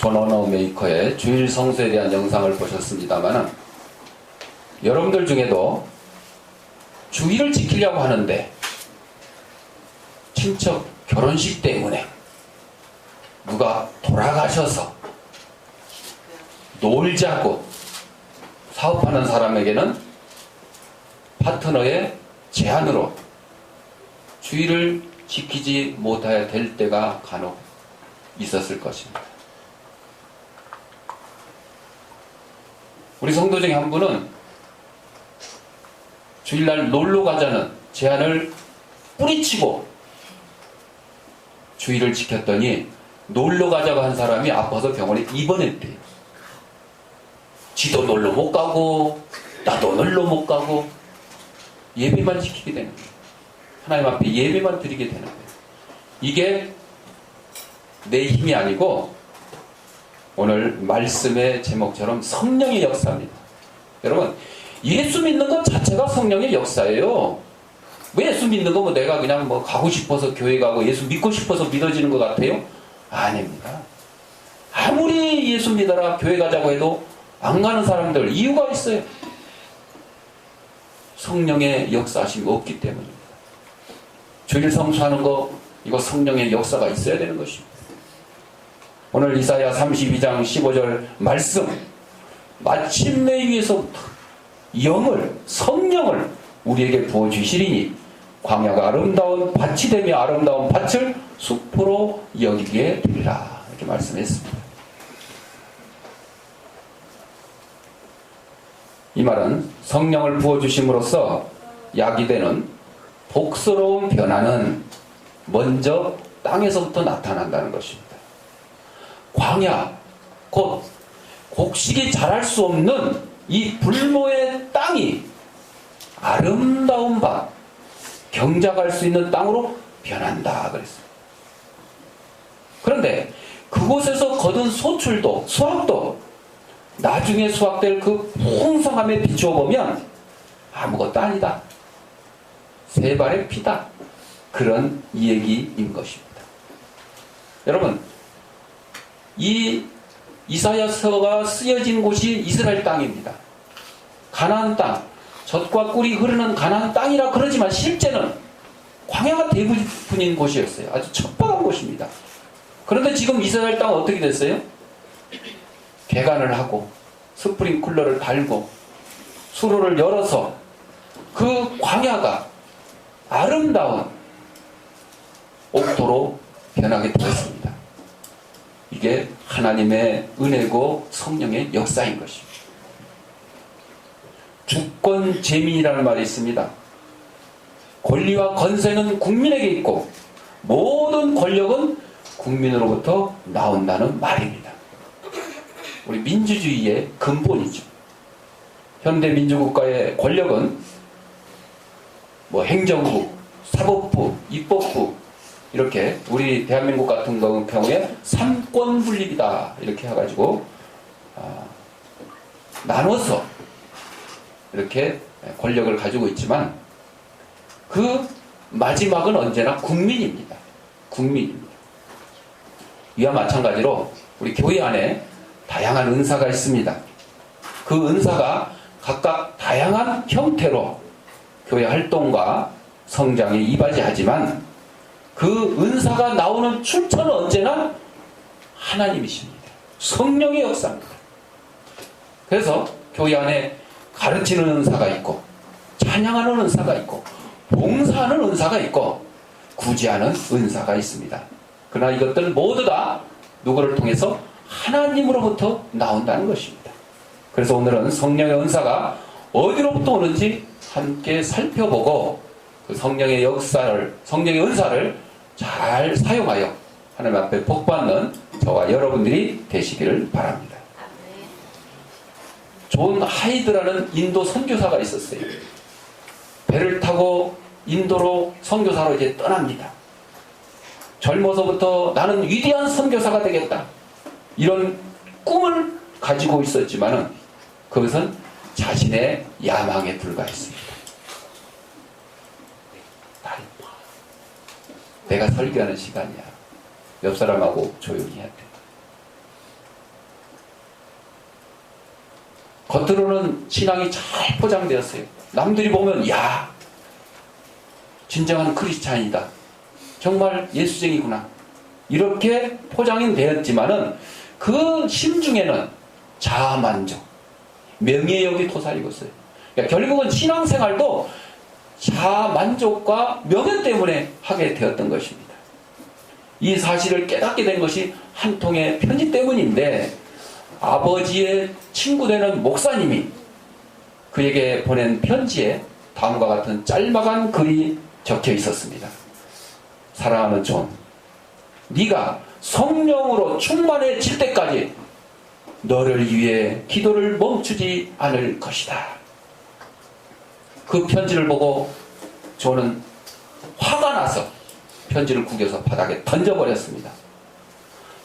존 언어 메이커의 주일 성수에 대한 영상을 보셨습니다만, 여러분들 중에도 주일을 지키려고 하는데 친척 결혼식 때문에 누가 돌아가셔서 놀자고 사업하는 사람에게는 파트너의 제안으로 주일을 지키지 못해야 될 때가 간혹 있었을 것입니다. 우리 성도 중에 한 분은 주일날 놀러 가자는 제안을 뿌리치고 주일을 지켰더니 놀러 가자고 한 사람이 아파서 병원에 입원했대요. 지도 놀러 못 가고 나도 놀러 못 가고 예배만 지키게 되는 거예요. 하나님 앞에 예배만 드리게 되는 거예요. 이게 내 힘이 아니고 오늘 말씀의 제목처럼 성령의 역사입니다. 여러분, 예수 믿는 것 자체가 성령의 역사예요. 왜 예수 믿는 거 내가 그냥 가고 싶어서 교회 가고 예수 믿고 싶어서 믿어지는 것 같아요? 아닙니다. 아무리 예수 믿어라 교회 가자고 해도 안 가는 사람들 이유가 있어요. 성령의 역사하심이 없기 때문입니다. 주일 성수하는 거 이거 성령의 역사가 있어야 되는 것입니다. 오늘 이사야 32장 15절 말씀, 마침내 위에서부터 성령을 우리에게 부어주시리니 광야가 아름다운 밭이 되며 아름다운 밭을 숲으로 여기게 되리라, 이렇게 말씀했습니다. 이 말은 성령을 부어주심으로써 야기되는 복스러운 변화는 먼저 땅에서부터 나타난다는 것입니다. 광야, 곧 곡식이 자랄 수 없는 이 불모의 땅이 아름다운 밭, 경작할 수 있는 땅으로 변한다 그랬어요. 그런데 그곳에서 거둔 소출도, 수확도 나중에 수확될 그 풍성함에 비추어 보면 아무것도 아니다. 세 발의 피다. 그런 얘기인 것입니다. 여러분, 이 이사야서가 쓰여진 곳이 이스라엘 땅입니다. 가나안 땅, 젖과 꿀이 흐르는 가나안 땅이라 그러지만 실제는 광야가 대부분인 곳이었어요. 아주 척박한 곳입니다. 그런데 지금 이스라엘 땅은 어떻게 됐어요? 개간을 하고 스프링클러를 달고 수로를 열어서 그 광야가 아름다운 옥토로 변하게 되었습니다. 이게 하나님의 은혜고 성령의 역사인 것입니다. 주권 재민이라는 말이 있습니다. 권리와 건세는 국민에게 있고 모든 권력은 국민으로부터 나온다는 말입니다. 우리 민주주의의 근본이죠. 현대 민주국가의 권력은 행정부, 사법부, 입법부, 이렇게 우리 대한민국 같은 경우에 삼권 분립이다 이렇게 해가지고 나눠서 이렇게 권력을 가지고 있지만 그 마지막은 언제나 국민입니다. 국민입니다. 이와 마찬가지로 우리 교회 안에 다양한 은사가 있습니다. 그 은사가 각각 다양한 형태로 교회 활동과 성장에 이바지하지만 그 은사가 나오는 출처는 언제나 하나님이십니다. 성령의 역사입니다. 그래서 교회 안에 가르치는 은사가 있고 찬양하는 은사가 있고 봉사하는 은사가 있고 구제하는 은사가 있습니다. 그러나 이것들 모두 다 누구를 통해서 하나님으로부터 나온다는 것입니다. 그래서 오늘은 성령의 은사가 어디로부터 오는지 함께 살펴보고 그 성령의 역사를, 성령의 은사를 잘 사용하여 하나님 앞에 복받는 저와 여러분들이 되시기를 바랍니다. 존 하이드라는 인도 선교사가 있었어요. 배를 타고 인도로 선교사로 이제 떠납니다. 젊어서부터 나는 위대한 선교사가 되겠다, 이런 꿈을 가지고 있었지만은 그것은 자신의 야망에 불과했습니다. 내가 설교하는 시간이야. 옆 사람하고 조용히 해야 돼. 겉으로는 신앙이 잘 포장되었어요. 남들이 보면 야, 진정한 크리스찬이다. 정말 예수쟁이구나. 이렇게 포장이 되었지만은 그 심중에는 자아만족, 명예욕이 토사리고 있어요. 그러니까 결국은 신앙생활도 자아만족과 명예 때문에 하게 되었던 것입니다. 이 사실을 깨닫게 된 것이 한 통의 편지 때문인데, 아버지의 친구 되는 목사님이 그에게 보낸 편지에 다음과 같은 짤막한 글이 적혀 있었습니다. 사랑하는 존, 네가 성령으로 충만해질 때까지 너를 위해 기도를 멈추지 않을 것이다. 그 편지를 보고 저는 화가 나서 편지를 구겨서 바닥에 던져버렸습니다.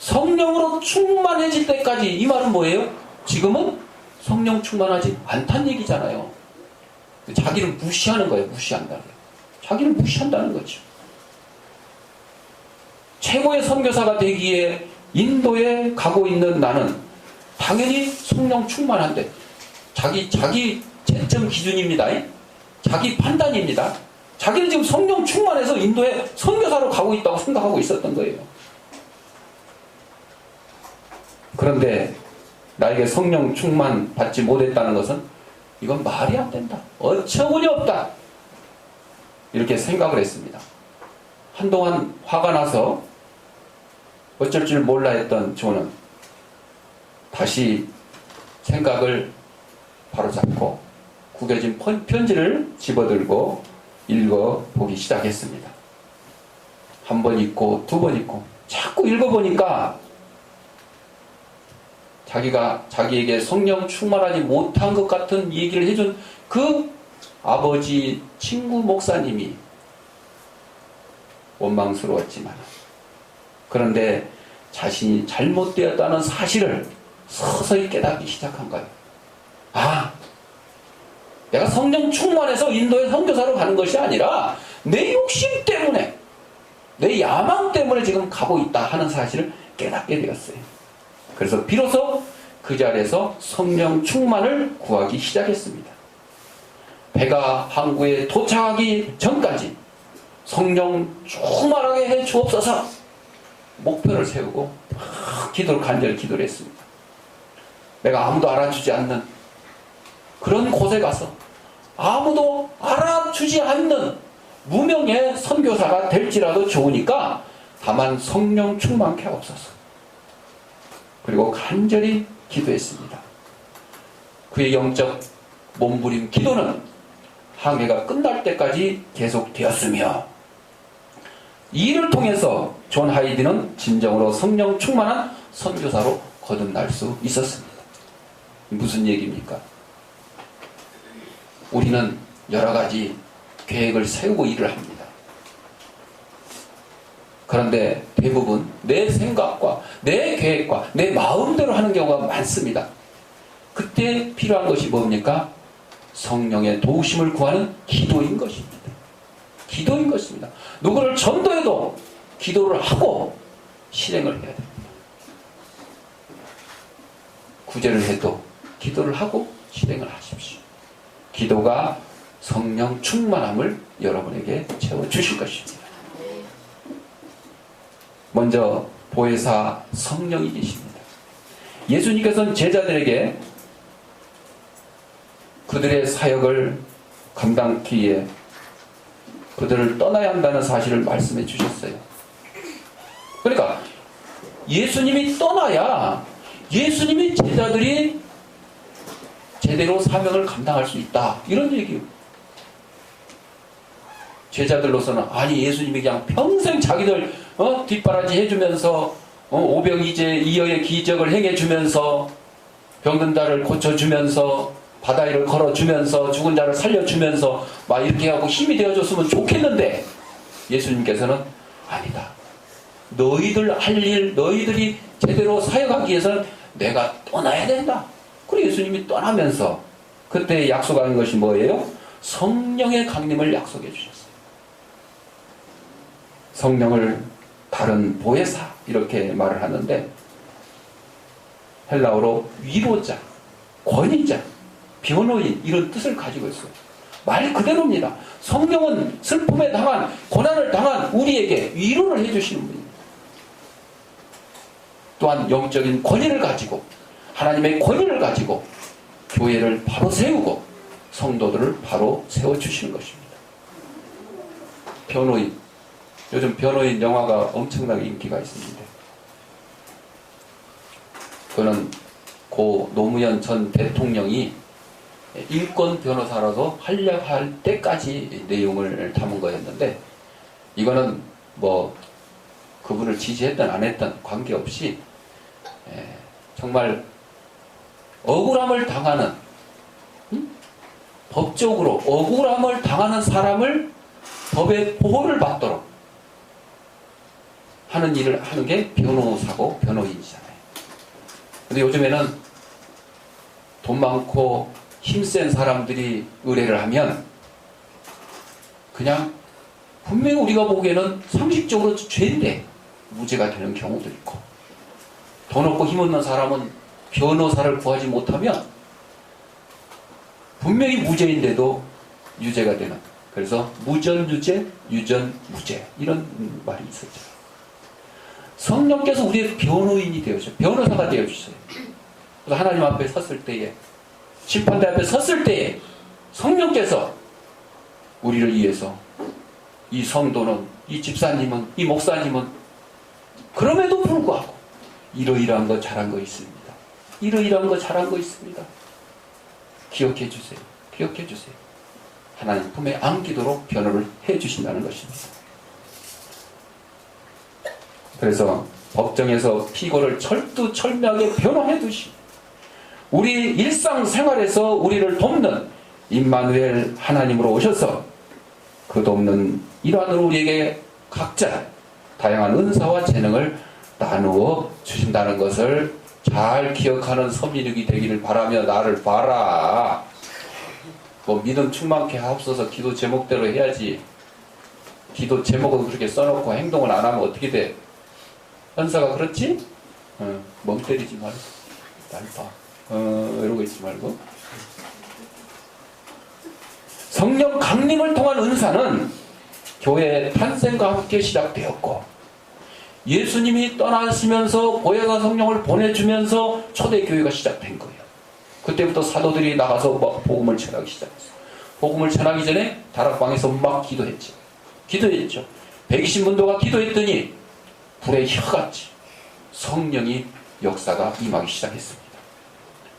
성령으로 충만해질 때까지, 이 말은 뭐예요? 지금은 성령 충만하지 않다는 얘기잖아요. 자기를 무시하는 거예요. 무시한다는 거예요. 자기를 무시한다는 거죠. 최고의 선교사가 되기에 인도에 가고 있는 나는 당연히 성령 충만한데, 자기 채점 기준입니다. 자기 판단입니다. 자기는 지금 성령 충만해서 인도에 선교사로 가고 있다고 생각하고 있었던 거예요. 그런데 나에게 성령 충만 받지 못했다는 것은 이건 말이 안 된다. 어처구니 없다. 이렇게 생각을 했습니다. 한동안 화가 나서 어쩔 줄 몰라 했던 저는 다시 생각을 바로잡고 구겨진 편지를 집어들고 읽어보기 시작했습니다. 한 번 읽고 두 번 읽고 자꾸 읽어보니까 자기에게 성령 충만하지 못한 것 같은 얘기를 해준 그 아버지 친구 목사님이 원망스러웠지만, 그런데 자신이 잘못되었다는 사실을 서서히 깨닫기 시작한 거예요. 아, 내가 성령 충만해서 인도에 선교사로 가는 것이 아니라 내 욕심 때문에, 내 야망 때문에 지금 가고 있다 하는 사실을 깨닫게 되었어요. 그래서 비로소 그 자리에서 성령 충만을 구하기 시작했습니다. 배가 항구에 도착하기 전까지 성령 충만하게 해 주옵소서 목표를 세우고 간절히 기도를 했습니다. 내가 아무도 알아주지 않는 그런 곳에 가서 아무도 알아주지 않는 무명의 선교사가 될지라도 좋으니까 다만 성령 충만케 하옵소서. 그리고 간절히 기도했습니다. 그의 영적 몸부림 기도는 항해가 끝날 때까지 계속되었으며, 이 일을 통해서 존 하이디는 진정으로 성령 충만한 선교사로 거듭날 수 있었습니다. 무슨 얘기입니까? 우리는 여러 가지 계획을 세우고 일을 합니다. 그런데 대부분 내 생각과 내 계획과 내 마음대로 하는 경우가 많습니다. 그때 필요한 것이 뭡니까? 성령의 도우심을 구하는 기도인 것입니다. 기도인 것입니다. 누구를 전도해도 기도를 하고 실행을 해야 됩니다. 구제를 해도 기도를 하고 실행을 하십시오. 기도가 성령 충만함을 여러분에게 채워주실 것입니다. 먼저 보혜사 성령이 계십니다. 예수님께서는 제자들에게 그들의 사역을 감당하기 위해 그들을 떠나야 한다는 사실을 말씀해 주셨어요. 그러니까 예수님이 떠나야 예수님이 제자들이 제대로 사명을 감당할 수 있다, 이런 얘기예요. 제자들로서는 아니 예수님이 그냥 평생 자기들 뒷바라지 해주면서 오병이제 이어의 기적을 행해주면서 병든 자를 고쳐주면서 바다 위를 걸어주면서 죽은 자를 살려주면서 막 이렇게 하고 힘이 되어줬으면 좋겠는데, 예수님께서는 아니다. 너희들 할 일, 너희들이 제대로 사역하기 위해서는 내가 떠나야 된다. 그리고 예수님이 떠나면서 그때 약속하는 것이 뭐예요? 성령의 강림을 약속해 주셨어요. 성령을 다른 보혜사 이렇게 말을 하는데, 헬라어로 위로자, 권위자, 변호인 이런 뜻을 가지고 있어요. 말 그대로입니다. 성령은 슬픔에 당한 고난을 당한 우리에게 위로를 해주시는 분입니다. 또한 영적인 권위를 가지고 하나님의 권위를 가지고 교회를 바로 세우고 성도들을 바로 세워주시는 것입니다. 변호인, 요즘 변호인 영화가 엄청나게 인기가 있습니다. 그거는 고 노무현 전 대통령이 인권 변호사라서 활약할 때까지 내용을 담은 거였는데, 이거는 뭐 그분을 지지했든 안 했든 관계없이 정말 억울함을 당하는, 법적으로 억울함을 당하는 사람을 법의 보호를 받도록 하는 일을 하는 게 변호사고 변호인이잖아요. 근데 요즘에는 돈 많고 힘센 사람들이 의뢰를 하면 그냥 분명히 우리가 보기에는 상식적으로 죄인데 무죄가 되는 경우도 있고, 돈 없고 힘없는 사람은 변호사를 구하지 못하면 분명히 무죄인데도 유죄가 되는, 그래서 무전유죄, 유전무죄 이런 말이 있었죠. 성령께서 우리의 변호인이 되어주세요. 변호사가 되어주세요. 그래서 하나님 앞에 섰을 때에, 심판대 앞에 섰을 때에 성령께서 우리를 위해서, 이 성도는, 이 집사님은, 이 목사님은 그럼에도 불구하고 이러이러한 거 잘한 거 있습니다. 이러이러한 거 잘한 거 있습니다. 기억해 주세요. 기억해 주세요. 하나님 품에 안기도록 변호를 해 주신다는 것입니다. 그래서 법정에서 피고를 철두철미하게 변호해 두시, 우리 일상생활에서 우리를 돕는 임마누엘 하나님으로 오셔서 그 돕는 일환으로 우리에게 각자 다양한 은사와 재능을 나누어 주신다는 것을 잘 기억하는 서민욱이 되기를 바라며, 나를 봐라, 뭐 믿음 충만케 하옵소서 기도 제목대로 해야지, 기도 제목은 그렇게 써놓고 행동을 안 하면 어떻게 돼? 현사가 그렇지? 멍 때리지 말고 날 봐, 이러고 있지 말고. 성령 강림을 통한 은사는 교회의 탄생과 함께 시작되었고, 예수님이 떠나시면서 보혜사 성령을 보내주면서 초대교회가 시작된 거예요. 그때부터 사도들이 나가서 막 복음을 전하기 시작했어요. 복음을 전하기 전에 다락방에서 막 기도했죠. 120문도가 기도했더니 불의 혀같이 성령이 역사가 임하기 시작했습니다.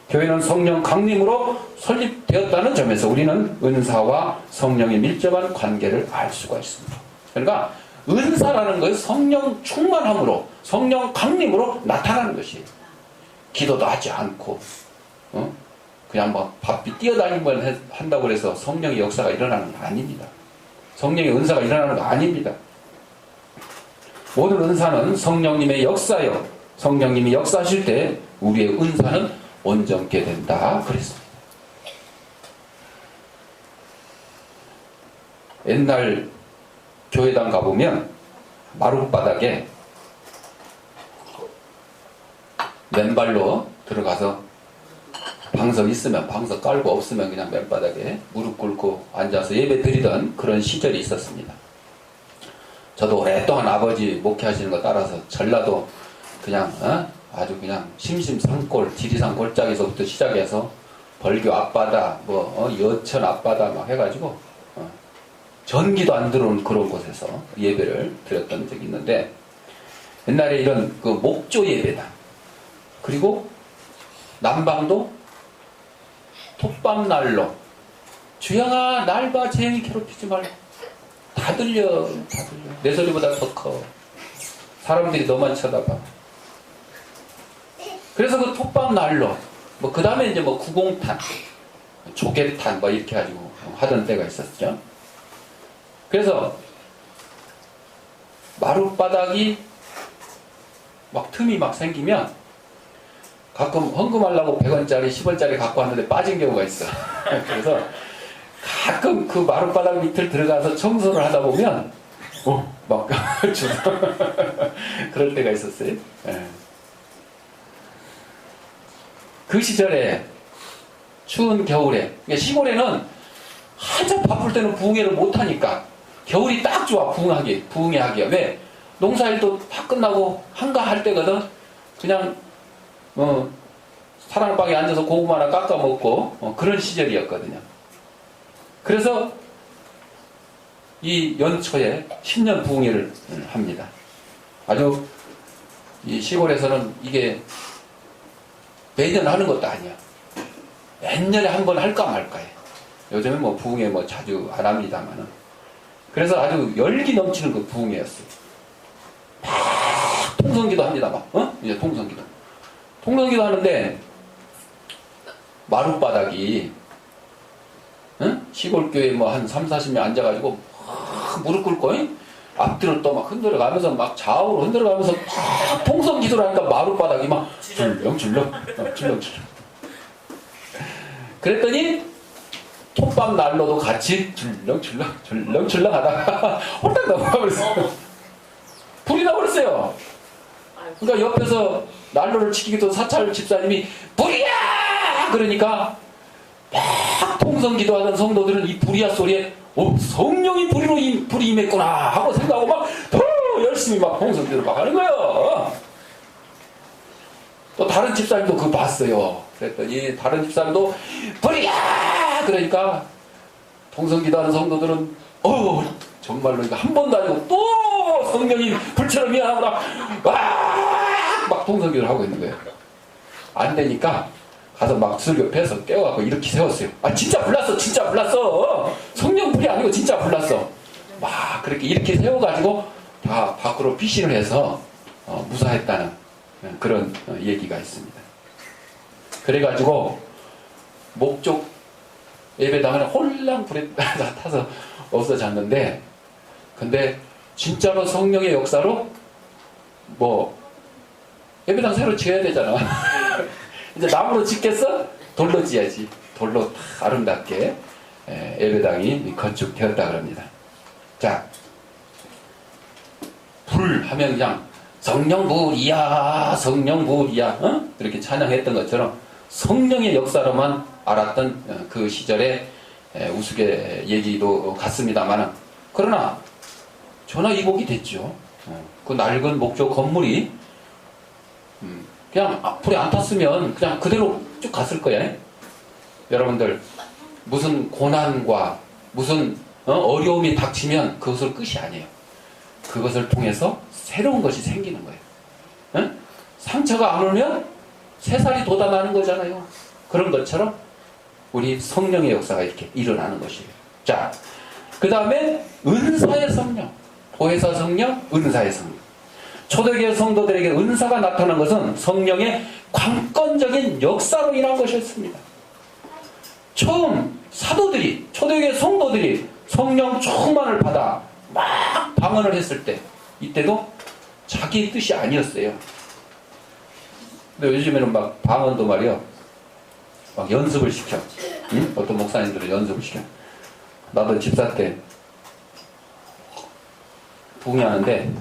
교회는 성령 강림으로 설립되었다는 점에서 우리는 은사와 성령의 밀접한 관계를 알 수가 있습니다. 그러니까 은사라는 것은 성령 충만함으로, 성령 강림으로 나타나는 것이에요. 기도도 하지 않고 그냥 막 바삐 뛰어다니기만 한다고 해서 성령의 역사가 일어나는 거 아닙니다. 성령의 은사가 일어나는 거 아닙니다. 모든 은사는 성령님의 역사요, 성령님이 역사하실 때 우리의 은사는 온전케 된다 그랬습니다. 옛날 교회당 가보면 마룻바닥에 맨발로 들어가서 방석 있으면 방석 깔고, 없으면 그냥 맨바닥에 무릎 꿇고 앉아서 예배 드리던 그런 시절이 있었습니다. 저도 오랫동안 아버지 목회하시는 거 따라서 전라도 그냥 아주 그냥 심심산골, 지리산 골짜기에서부터 시작해서 벌교 앞바다, 여천 앞바다 막 해가지고 전기도 안 들어오는 그런 곳에서 예배를 드렸던 적이 있는데, 옛날에 이런 그 목조 예배당, 그리고 난방도 톱밥난로, 주영아 날 봐, 재영이 괴롭히지 말고, 다 들려, 내 소리보다 더 커, 사람들이 너만 쳐다봐. 그래서 그 톱밥난로, 그 다음에 이제 구공탄, 조개탄 이렇게 가지고 하던 때가 있었죠. 그래서 마룻바닥이 막 틈이 막 생기면 가끔 헌금하려고 100원짜리 10원짜리 갖고 왔는데 빠진 경우가 있어. 그래서 가끔 그 마룻바닥 밑을 들어가서 청소를 하다 보면 막 그럴 때가 있었어요. 그 시절에 추운 겨울에. 그러니까 시골에는 한참 바쁠 때는 부흥회를 못하니까 겨울이 딱 좋아. 부흥회 하기야. 왜? 농사일도 다 끝나고 한가할 때거든. 그냥 사랑방에 앉아서 고구마나 깎아 먹고 그런 시절이었거든요. 그래서 이 연초에 신년 부흥회를 합니다. 아주 이 시골에서는 이게 매년 하는 것도 아니야. 몇 년에 한 번 할까 말까해. 요즘은 뭐 부흥회 뭐 자주 안 합니다만은. 그래서 아주 열기 넘치는 그 부흥회였어요. 막 통성기도 합니다. 막 이제 통성기도 하는데 마룻바닥이 시골교회 뭐 한 3, 40명 앉아가지고 막 무릎 꿇고 앞뒤로 또 막 흔들어가면서 막 좌우로 흔들어가면서 막 통성기도를 하니까 마룻바닥이 막 줄렁줄렁 그랬더니 톱밥 난로도 같이 줄렁줄렁 하다가 홀딱 넘어가버렸어요. 불이 나버렸어요. 그러니까 옆에서 난로를 지키기도 사찰 집사님이 불이야! 그러니까 막 통성기도 하던 성도들은 이 불이야 소리에 성령이 불이 임했구나 하고 생각하고 막 더 열심히 막 통성기도를 막 하는 거예요. 또 다른 집사님도 그거 봤어요. 그랬더니 다른 집사님도 불이야! 그러니까 통성기도 하는 성도들은 정말로 이거 한 번도 아니고 또 성령이 불처럼 미안하구나 막 통성기도를 하고 있는 거예요. 안 되니까 가서 막 슬겹해서 깨워갖고 이렇게 세웠어요. 진짜 불났어. 성령 불이 아니고 진짜 불났어. 막 그렇게 이렇게 세워가지고 다 밖으로 피신을 해서 무사했다는 그런 얘기가 있습니다. 그래가지고 목적 예배당은 홀랑 불에 타서 없어졌는데, 근데 진짜로 성령의 역사로 뭐 예배당 새로 지어야 되잖아. 이제 나무로 짓겠어? 돌로 지어야지. 돌로 다 아름답게 예배당이 건축되었다 그럽니다. 자, 불 하면 그냥 성령불이야 이렇게 찬양했던 것처럼 성령의 역사로만 알았던 그 시절의 우스갯 얘기도 같습니다만, 그러나 전화위복이 됐죠. 그 낡은 목조 건물이 그냥 불에 안 탔으면 그냥 그대로 쭉 갔을 거야. 여러분들 무슨 고난과 무슨 어려움이 닥치면 그것을 끝이 아니에요. 그것을 통해서 새로운 것이 생기는 거예요. 상처가 안 오면 새살이 돋아나는 거잖아요. 그런 것처럼 우리 성령의 역사가 이렇게 일어나는 것이에요. 자, 그 다음에 은사의 성령, 보혜사 성령, 은사의 성령. 초대교회 성도들에게 은사가 나타난 것은 성령의 관건적인 역사로 인한 것이었습니다. 처음 사도들이, 초대교회 성도들이 성령 충만을 받아 막 방언을 했을 때, 이때도 자기 뜻이 아니었어요. 근데 요즘에는 막 방언도 말이요, 막 연습을 시켜. 어떤 목사님들은 연습을 시켜. 나도 집사 때 부흥하는데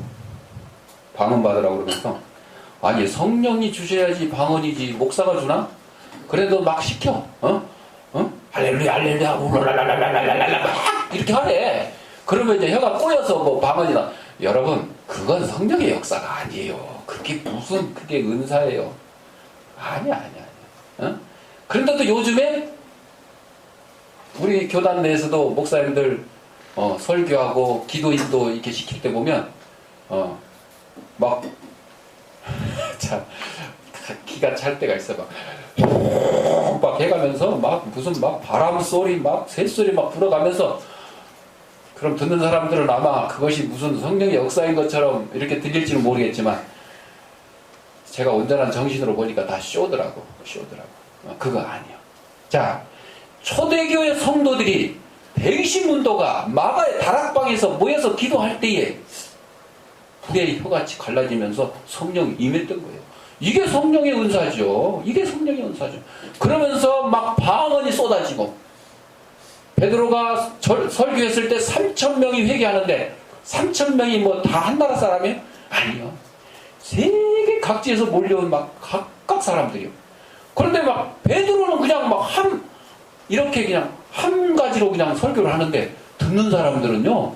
방언 받으라고 그러면서, 아니 성령이 주셔야지 방언이지 목사가 주나? 그래도 막 시켜. 할렐루야 할렐루야 울랄랄랄랄랄랄라 막 이렇게 하래. 그러면 이제 혀가 꼬여서 뭐 방언이나. 여러분, 그건 성령의 역사가 아니에요. 그게 은사예요. 아니야. 그런데도 요즘에 우리 교단 내에서도 목사님들 설교하고 기도인도 이렇게 시킬 때 보면 막 참 기가 찰 때가 있어. 막 해가면서 막 무슨 막 바람 소리 막 새소리 막 불어가면서, 그럼 듣는 사람들은 아마 그것이 무슨 성령의 역사인 것처럼 이렇게 들릴지는 모르겠지만, 제가 온전한 정신으로 보니까 다 쇼더라고. 그거 아니에요. 자, 초대교회 성도들이 대신문도가 마가의 다락방에서 모여서 기도할 때에 불의 혀같이 갈라지면서 성령이 임했던 거예요. 이게 성령의 은사죠. 그러면서 막 방언이 쏟아지고, 베드로가 설교했을 때 3,000명이 회개하는데 3,000명이 뭐 다 한 나라 사람이에요? 아니요. 세계 각지에서 몰려온 막 각각 사람들이요. 그런데 막 베드로는 그냥 막 이렇게 그냥 한 가지로 그냥 설교를 하는데 듣는 사람들은요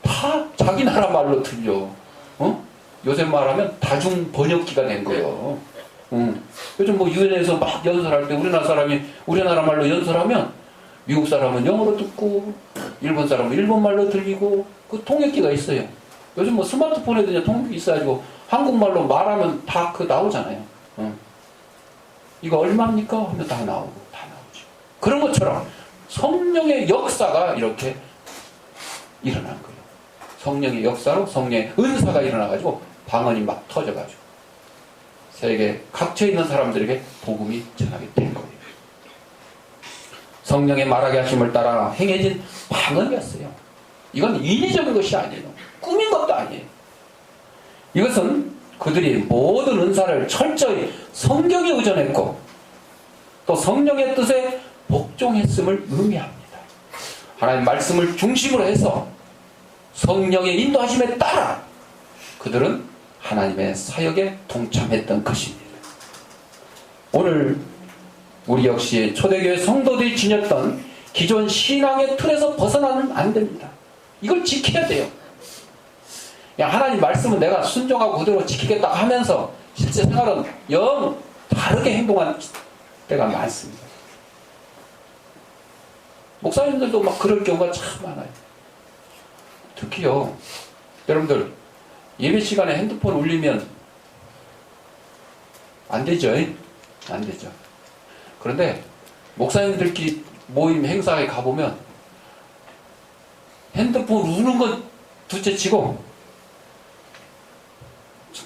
다 자기 나라 말로 들려. 요새 말하면 다중 번역기가 된 거예요. 요즘 뭐 유엔에서 막 연설할 때 우리나라 사람이 우리나라 말로 연설하면 미국 사람은 영어로 듣고 일본 사람은 일본 말로 들리고 그 통역기가 있어요. 요즘 뭐 스마트폰에도 그냥 통역기 있어가지고 한국말로 말하면 다 그 나오잖아요. 이거 얼마입니까? 하면 다 나오고 다 나오죠. 그런 것처럼 성령의 역사가 이렇게 일어난 거예요. 성령의 역사로 성령의 은사가 일어나가지고 방언이 막 터져가지고 세계 각처에 있는 사람들에게 복음이 전하게 된 거예요. 성령의 말하게 하심을 따라 행해진 방언이었어요. 이건 인위적인 것이 아니에요. 꾸민 것도 아니에요. 이것은 그들이 모든 은사를 철저히 성경에 의존했고 또 성령의 뜻에 복종했음을 의미합니다. 하나님 말씀을 중심으로 해서 성령의 인도하심에 따라 그들은 하나님의 사역에 동참했던 것입니다. 오늘 우리 역시 초대교회 성도들이 지녔던 기존 신앙의 틀에서 벗어나면 안 됩니다. 이걸 지켜야 돼요. 하나님 말씀은 내가 순종하고 그대로 지키겠다 하면서 실제 생활은 영 다르게 행동하는 때가 많습니다. 목사님들도 막 그럴 경우가 참 많아요. 특히요, 여러분들 예배 시간에 핸드폰 울리면 안 되죠? 안 되죠. 그런데 목사님들끼리 모임 행사에 가보면 핸드폰 우는 건 둘째치고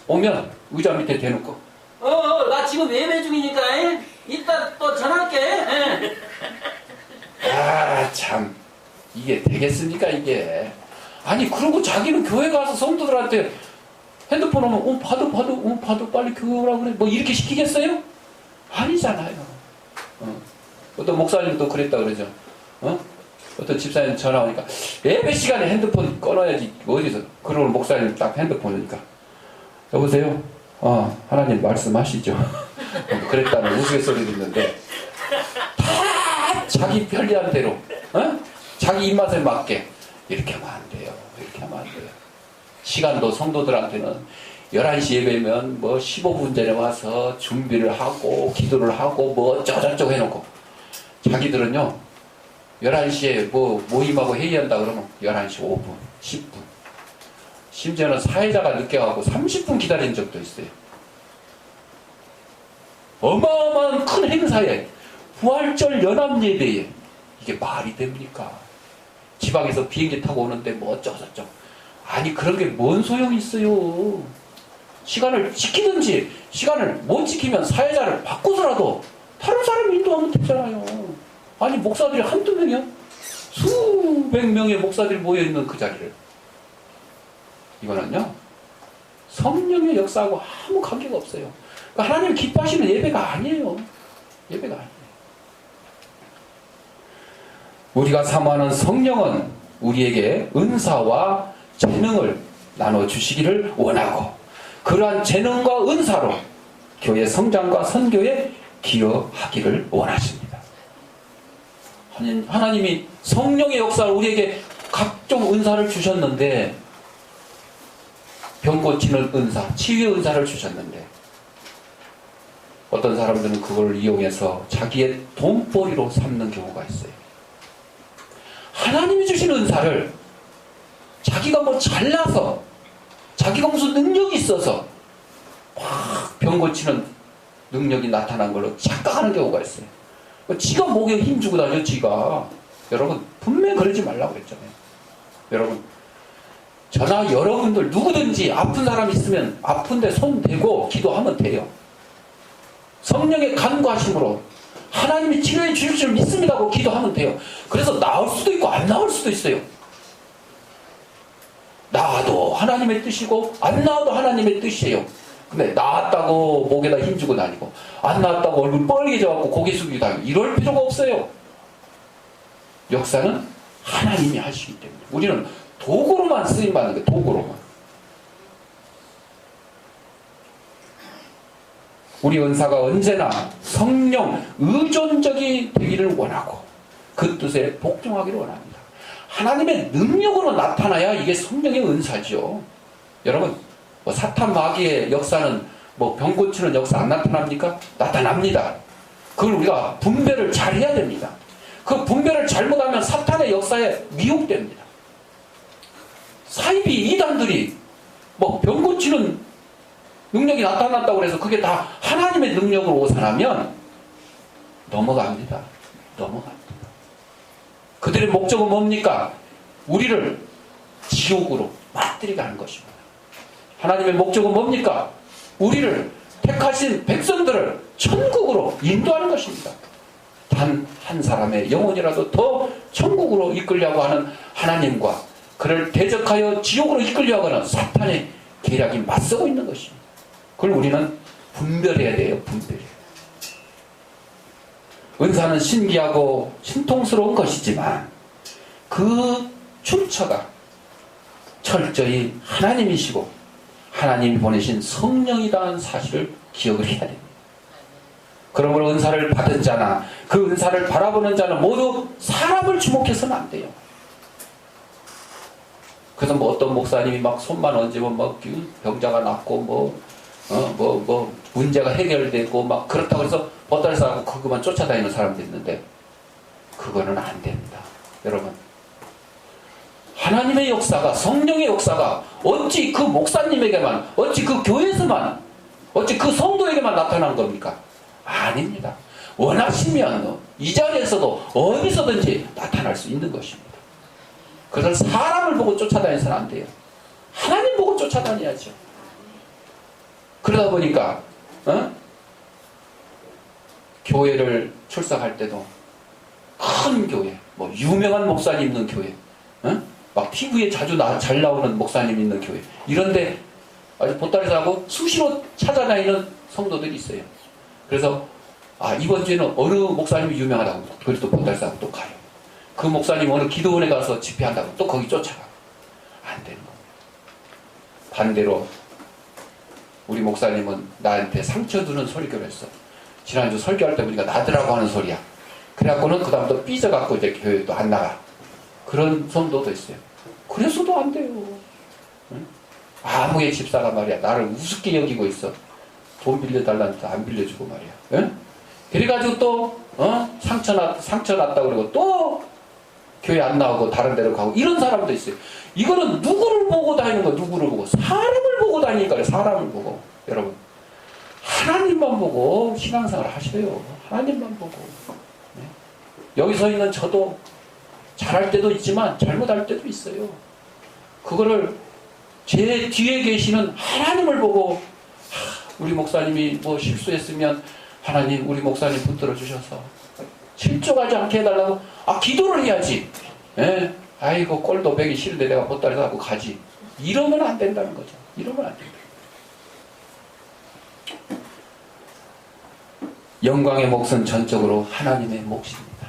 오면 의자 밑에 대놓고 나 지금 예배 중이니까 이따 또 전화할게. 아 참 이게 되겠습니까 이게. 아니 그러고 자기는 교회 가서 성도들한테 핸드폰 오면 파도 빨리 교회 오라 그래 뭐 이렇게 시키겠어요? 아니잖아요. 어떤 목사님도 그랬다 그러죠. 어떤 집사님 전화 오니까 예배 시간에 핸드폰 꺼놔야지 어디서. 그러고 목사님 딱 핸드폰 오니까 여보세요? 하나님 말씀하시죠. 그랬다는 우스갯소리 듣는데 다 자기 편리한 대로 자기 입맛에 맞게 이렇게 하면 안 돼요. 이렇게 하면 안 돼요. 시간도 성도들한테는 11시 예배면 뭐 15분 전에 와서 준비를 하고 기도를 하고 뭐 어쩌고저쩌고 해놓고 자기들은요 11시에 뭐 모임하고 회의한다 그러면 11시 5분 10분 심지어는 사회자가 늦게 가고 30분 기다린 적도 있어요. 어마어마한 큰 행사에 부활절 연합예배에 이게 말이 됩니까? 지방에서 비행기 타고 오는데 뭐 어쩌고저쩌고. 아니 그런 게 뭔 소용이 있어요. 시간을 지키든지 시간을 못 지키면 사회자를 바꿔서라도 다른 사람 인도하면 되잖아요. 아니 목사들이 한두 명이야? 수백 명의 목사들이 모여있는 그 자리를. 이거는요 성령의 역사하고 아무 관계가 없어요. 그러니까 하나님 기뻐하시는 예배가 아니에요. 예배가 아니에요. 우리가 사모하는 성령은 우리에게 은사와 재능을 나눠주시기를 원하고 그러한 재능과 은사로 교회 성장과 선교에 기여하기를 원하십니다. 하나님이 성령의 역사를 우리에게 각종 은사를 주셨는데 병 고치는 은사, 치유의 은사를 주셨는데 어떤 사람들은 그걸 이용해서 자기의 돈벌이로 삼는 경우가 있어요. 하나님이 주신 은사를 자기가 뭐 잘나서 자기가 무슨 능력이 있어서 막 병 고치는 능력이 나타난 걸로 착각하는 경우가 있어요. 지가 목에 힘주고 다녀 지가. 여러분 분명히 그러지 말라고 했잖아요. 여러분 저나 여러분들 누구든지 아픈 사람 있으면 아픈데 손 대고 기도하면 돼요. 성령의 간구하심으로 하나님이 치료해 주실 줄 믿습니다고 기도하면 돼요. 그래서 나을 수도 있고 안 나을 수도 있어요. 나아도 하나님의 뜻이고 안 나아도 하나님의 뜻이에요. 근데 나았다고 목에다 힘주고 다니고 안 나았다고 얼굴 뻘개져갖고 고개 숙이고 다니고 이럴 필요가 없어요. 역사는 하나님이 하시기 때문에 우리는 도구로만 쓰임받는 거예요. 도구로만. 우리 은사가 언제나 성령 의존적이 되기를 원하고 그 뜻에 복종하기를 원합니다. 하나님의 능력으로 나타나야 이게 성령의 은사죠. 여러분, 뭐 사탄 마귀의 역사는 뭐 병 고치는 역사 안 나타납니까? 나타납니다. 그걸 우리가 분별을 잘 해야 됩니다. 그 분별을 잘못하면 사탄의 역사에 미혹됩니다. 사이비 이단들이 뭐 병 고치는 능력이 나타났다고 해서 그게 다 하나님의 능력으로 오산하면 넘어갑니다. 그들의 목적은 뭡니까? 우리를 지옥으로 빠뜨리게 하는 것입니다. 하나님의 목적은 뭡니까? 우리를 택하신 백성들을 천국으로 인도하는 것입니다. 단 한 사람의 영혼이라도 더 천국으로 이끌려고 하는 하나님과 그를 대적하여 지옥으로 이끌려고 하는 사탄의 계략이 맞서고 있는 것입니다. 그걸 우리는 분별해야 돼요. 분별해야 돼요. 은사는 신기하고 신통스러운 것이지만 그 출처가 철저히 하나님이시고 하나님이 보내신 성령이라는 사실을 기억을 해야 됩니다. 그러므로 은사를 받은 자나 그 은사를 바라보는 자는 모두 사람을 주목해서는 안 돼요. 그래서 뭐 어떤 목사님이 막 손만 얹으면 막 병자가 낫고 뭐 문제가 해결되고 막 그렇다고 해서 보따리싸고 그것만 쫓아다니는 사람도 있는데 그거는 안 됩니다. 여러분, 하나님의 역사가, 성령의 역사가 어찌 그 목사님에게만, 어찌 그 교회에서만, 어찌 그 성도에게만 나타난 겁니까? 아닙니다. 원하시면 이 자리에서도 어디서든지 나타날 수 있는 것입니다. 그래서 사람을 보고 쫓아다니서는 안 돼요. 하나님 보고 쫓아다녀야죠. 그러다 보니까 교회를 출석할 때도 큰 교회, 뭐 유명한 목사님 있는 교회, 막 TV에 자주 잘 나오는 목사님 있는 교회, 이런데 아주 보따리 싸고 수시로 찾아다니는 성도들이 있어요. 그래서 이번 주에는 어느 목사님이 유명하다고 그래도 보따리 싸고 또 가요. 그 목사님 어느 기도원에 가서 집회한다고 또 거기 쫓아가. 안 되는 겁니다. 반대로 우리 목사님은 나한테 상처 주는 설교를 했어. 지난주 설교할 때 보니까 나더라고 하는 소리야. 그래갖고는 그 다음부터 삐져갖고 이제 교회도 안 나가. 그런 성도도 있어요. 그래서도 안 돼요. 응? 아무개 집사가 말이야 나를 우습게 여기고 있어. 돈 빌려달라는데 안 빌려주고 말이야. 응? 그래가지고 또 상처 났다고 그러고 또 교회 안 나오고 다른 데로 가고 이런 사람도 있어요. 이거는 누구를 보고 다니는 거야? 누구를 보고? 사람을 보고 다니니까요. 사람을 보고. 여러분, 하나님만 보고 신앙생활 하셔요. 하나님만 보고. 네? 여기 서 있는 저도 잘할 때도 있지만 잘못할 때도 있어요. 그거를 제 뒤에 계시는 하나님을 보고 우리 목사님이 뭐 실수했으면 하나님 우리 목사님 붙들어 주셔서 실족하지 않게 해달라고 기도를 해야지. 예? 아이고 꼴도 배기 싫은데 내가 보따리 사고 가지. 이러면 안 된다는 거죠. 이러면 안 된다. 영광의 몫은 전적으로 하나님의 몫입니다.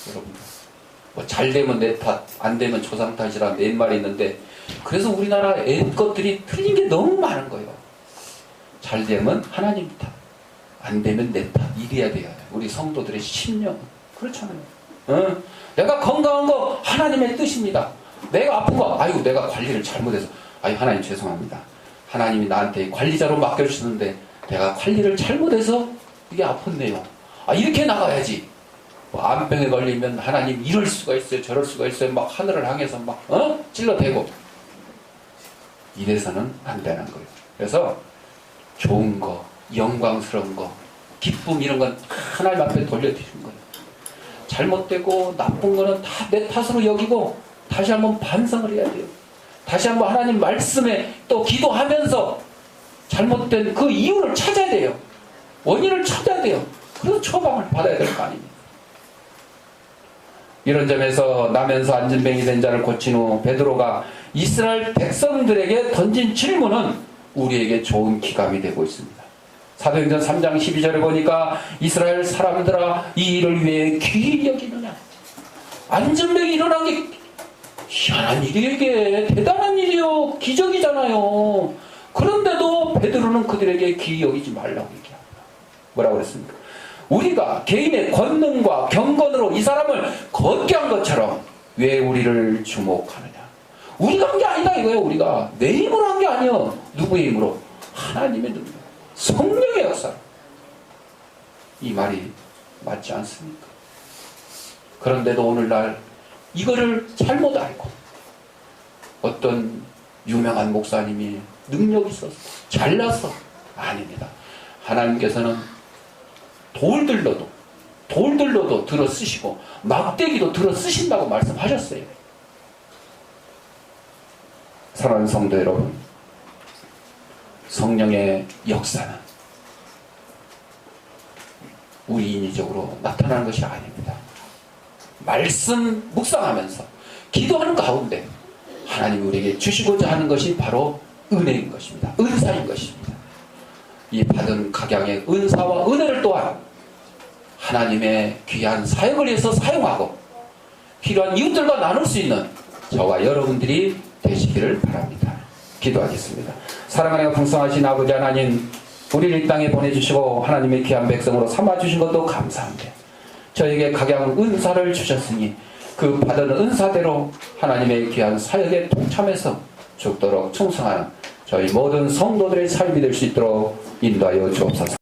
여러분, 뭐 잘 되면 내 탓, 안 되면 조상 탓이라는 옛말이 있는데 그래서 우리나라 것들이 틀린 게 너무 많은 거예요. 잘 되면 하나님 탓, 안 되면 내 탓. 이래야 돼요. 우리 성도들의 심령. 그렇잖아요. 내가 건강한 거 하나님의 뜻입니다. 내가 아픈 거 아이고 내가 관리를 잘못해서 하나님 죄송합니다. 하나님이 나한테 관리자로 맡겨주셨는데 내가 관리를 잘못해서 이게 아팠네요. 이렇게 나가야지. 뭐 암병에 걸리면 하나님 이럴 수가 있어요. 저럴 수가 있어요. 막 하늘을 향해서 막 찔러대고 이래서는 안 되는 거예요. 그래서 좋은 거, 영광스러운 거, 기쁨 이런 건 하나님 앞에 돌려드리는 거예요. 잘못되고 나쁜 거는 다 내 탓으로 여기고 다시 한번 반성을 해야 돼요. 다시 한번 하나님 말씀에 또 기도하면서 잘못된 그 이유를 찾아야 돼요. 원인을 찾아야 돼요. 그래서 처방을 받아야 될 거 아닙니까? 이런 점에서 나면서 안진뱅이 된 자를 고친 후 베드로가 이스라엘 백성들에게 던진 질문은 우리에게 좋은 기감이 되고 있습니다. 사도행전 3장 12절에 보니까 이스라엘 사람들아 이 일을 위해 귀히 여기느냐. 안진뱅이 일어난 게 희한한 일이에게 대단한 일이요. 기적이잖아요. 그런데도 베드로는 그들에게 귀히 여기지 말라고 얘기합니다. 뭐라고 그랬습니까? 우리가 개인의 권능과 경건으로 이 사람을 걷게 한 것처럼 왜 우리를 주목하느냐. 우리가 한 게 아니다 이거예요. 우리가 내 힘으로 한 게 아니요. 누구의 힘으로? 하나님의 능력, 성령의 역사. 이 말이 맞지 않습니까? 그런데도 오늘날 이거를 잘못 알고 어떤 유명한 목사님이 능력이 있어서 잘났어. 아닙니다. 하나님께서는 돌들로도 들어 쓰시고 막대기도 들어 쓰신다고 말씀하셨어요. 사랑하는 성도 여러분, 성령의 역사는 우리 인위적으로 나타나는 것이 아닙니다. 말씀 묵상하면서 기도하는 가운데 하나님이 우리에게 주시고자 하는 것이 바로 은혜인 것입니다. 은사인 것입니다. 이 받은 각양의 은사와 은혜를 또한 하나님의 귀한 사역을 위해서 사용하고 필요한 이웃들과 나눌 수 있는 저와 여러분들이 되시기를 바랍니다. 기도하겠습니다. 사랑하는 풍성하신 아버지 하나님, 우리를 이 땅에 보내주시고 하나님의 귀한 백성으로 삼아주신 것도 감사한데 저에게 각양 은사를 주셨으니 그 받은 은사대로 하나님의 귀한 사역에 동참해서 죽도록 충성하는 저희 모든 성도들의 삶이 될 수 있도록 인도하여 주옵소서.